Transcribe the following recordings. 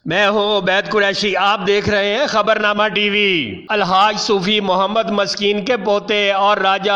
मैं हूं उबैद कुरैशी, आप देख रहे हैं खबरनामा टीवी। अलहाज सूफी मोहम्मद मस्कीन के पोते और राजा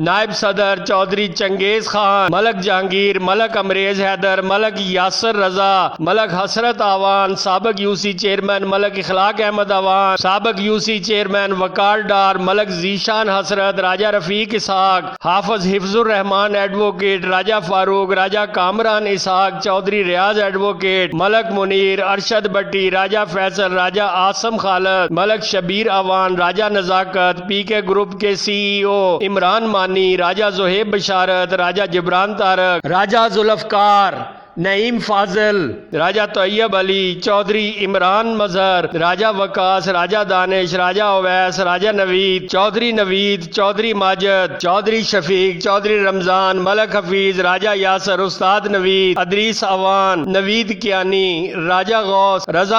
नायब सदर चौधरी चंगेज खान, मलक जहांगीर, मलक अमरेज हैदर, मलक यासर रजा, मलक हसरत आवान, साबक UC चेयरमैन मलक इखलाक अहमद आवान, साबक UC चेयरमैन वकार डार, मलक जीशान हसरत, राजा रफीक इसहाक, हाफिज हिफ्जुर रहमान एडवोकेट, राजा फारूक, राजा कामरान इसहाक, चौधरी रियाज एडवोकेट, मलक मुनीर, अरशद भट्टी, राजा फैसल, राजा आसम खालिद, मलक शबीर आवान, राजा नजाकत, PK ग्रुप के CEO इमरान मानी, राजा जोहेब बशारत, राजा जिब्रान तारक, राजा जुल्फकार, नईम फाजिल, राजा तैयब अली, चौधरी इमरान मजहर, राजा वकास, राजा दानिश, राजा अवैस, राजा नवीद, चौधरी माजिद, चौधरी शफीक, चौधरी रमजान, मलक हफीज, राजा यासर, उस्ताद नवीद, अदरीस अवान, नवीद कियानी, राजा गौस, रजा